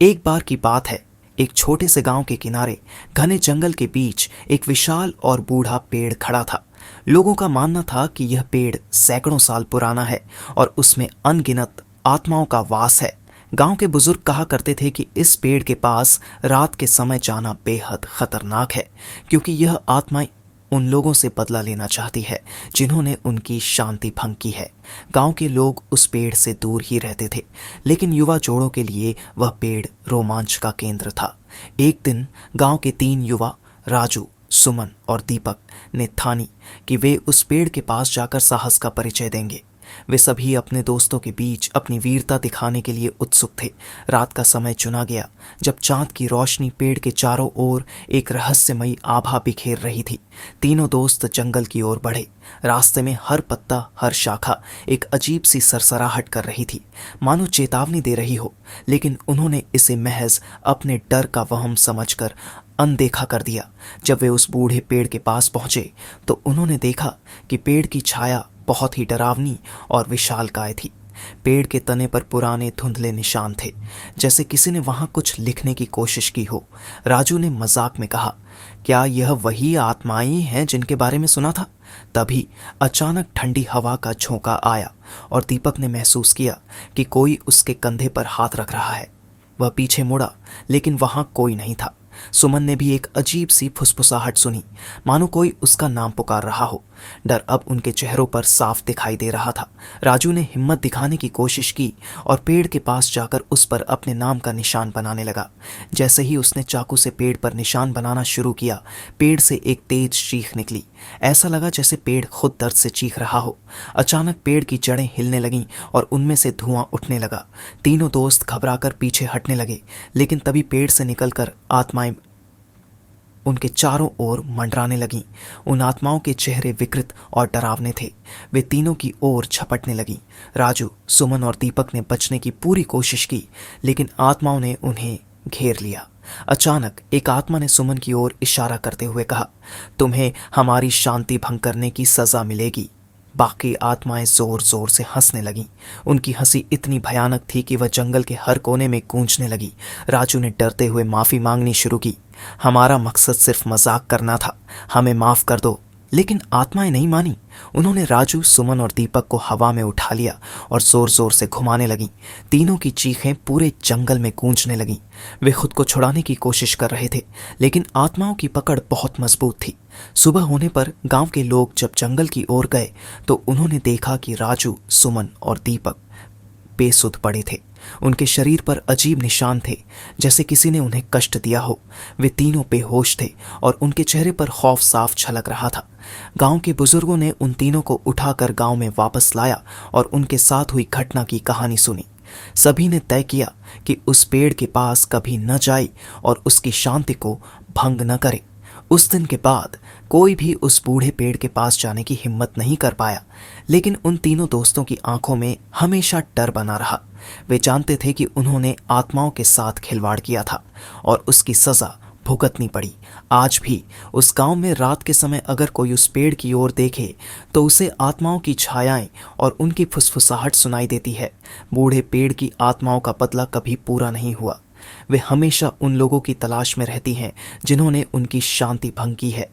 एक बार की बात है, एक छोटे से गांव के किनारे घने जंगल के बीच एक विशाल और बूढ़ा पेड़ खड़ा था। लोगों का मानना था कि यह पेड़ सैकड़ों साल पुराना है और उसमें अनगिनत आत्माओं का वास है। गांव के बुजुर्ग कहा करते थे कि इस पेड़ के पास रात के समय जाना बेहद खतरनाक है, क्योंकि यह आत्माएं उन लोगों से बदला लेना चाहती है जिन्होंने उनकी शांति भंग की है। गांव के लोग उस पेड़ से दूर ही रहते थे, लेकिन युवा जोड़ों के लिए वह पेड़ रोमांच का केंद्र था। एक दिन गांव के 3 युवा राजू, सुमन और दीपक ने ठानी कि वे उस पेड़ के पास जाकर साहस का परिचय देंगे। वे सभी अपने दोस्तों के बीच अपनी वीरता दिखाने के लिए उत्सुक थे। रात का समय चुना गया, जब चांद की रोशनी पेड़ के चारों ओर एक रहस्यमयी आभा बिखेर रही थी। तीनों दोस्त जंगल की ओर बढ़े। रास्ते में हर पत्ता, हर शाखा एक अजीब सी सरसराहट कर रही थी, मानो चेतावनी दे रही हो। लेकिन उन्होंने इसे महज अपने डर का वहम समझकर अनदेखा कर दिया। जब वे उस बूढ़े पेड़ के पास पहुंचे तो उन्होंने देखा कि पेड़ की छाया बहुत ही डरावनी और विशालकाय थी। पेड़ के तने पर पुराने धुंधले निशान थे, जैसे किसी ने वहां कुछ लिखने की कोशिश की हो। राजू ने मजाक में कहा, क्या यह वही आत्माएं हैं जिनके बारे में सुना था? तभी अचानक ठंडी हवा का झोंका आया और दीपक ने महसूस किया कि कोई उसके कंधे पर हाथ रख रहा है। वह पीछे मुड़ा, लेकिन वहां कोई नहीं था। सुमन ने भी एक अजीब सी फुसफुसाहट सुनी, मानो कोई उसका नाम पुकार रहा हो। डर अब उनके चेहरों पर साफ दिखाई दे रहा था। राजू ने हिम्मत दिखाने की कोशिश की और पेड़ के पास जाकर उस पर अपने नाम का निशान बनाने लगा। जैसे ही उसने चाकू से पेड़ पर निशान बनाना शुरू किया, पेड़ से एक तेज चीख निकली। ऐसा लगा जैसे पेड़ खुद दर्द से चीख रहा हो। अचानक पेड़ की जड़ें हिलने लगीं और उनमें से धुआं उठने लगा। तीनों दोस्त घबराकर पीछे हटने लगे, लेकिन तभी पेड़ से निकलकर आत्माएं उनके चारों ओर मंडराने लगीं। उन आत्माओं के चेहरे विकृत और डरावने थे। वे तीनों की ओर झपटने लगीं। राजू, सुमन और दीपक ने बचने की पूरी कोशिश की, लेकिन आत्माओं ने उन्हें घेर लिया। अचानक एक आत्मा ने सुमन की ओर इशारा करते हुए कहा, तुम्हें हमारी शांति भंग करने की सजा मिलेगी। बाकी आत्माएं जोर जोर से हंसने लगीं। उनकी हंसी इतनी भयानक थी कि वह जंगल के हर कोने में गूंजने लगी। राजू ने डरते हुए माफी मांगनी शुरू की। हमारा मकसद सिर्फ मजाक करना था, हमें माफ कर दो। लेकिन आत्माएं नहीं मानी। उन्होंने राजू, सुमन और दीपक को हवा में उठा लिया और जोर जोर से घुमाने लगीं। तीनों की चीखें पूरे जंगल में गूंजने लगीं। वे खुद को छुड़ाने की कोशिश कर रहे थे, लेकिन आत्माओं की पकड़ बहुत मजबूत थी। सुबह होने पर गांव के लोग जब जंगल की ओर गए तो उन्होंने देखा कि राजू, सुमन और दीपक बेसुध पड़े थे। उनके शरीर पर अजीब निशान थे, जैसे किसी ने उन्हें कष्ट दिया हो। वे तीनों बेहोश थे और उनके चेहरे पर खौफ साफ झलक रहा था। गांव के बुजुर्गों ने उन तीनों को उठाकर गांव में वापस लाया और उनके साथ हुई घटना की कहानी सुनी। सभी ने तय किया कि उस पेड़ के पास कभी न जाए और उसकी शांति को भंग न करे। उस दिन के बाद कोई भी उस बूढ़े पेड़ के पास जाने की हिम्मत नहीं कर पाया, लेकिन उन तीनों दोस्तों की आंखों में हमेशा डर बना रहा। वे जानते थे कि उन्होंने आत्माओं के साथ खिलवाड़ किया था और उसकी सजा भुगतनी पड़ी। आज भी उस गांव में रात के समय अगर कोई उस पेड़ की ओर देखे तो उसे आत्माओं की छायाएं और उनकी फुसफुसाहट सुनाई देती है। बूढ़े पेड़ की आत्माओं का बदला कभी पूरा नहीं हुआ। वे हमेशा उन लोगों की तलाश में रहती हैं जिन्होंने उनकी शांति भंग की है।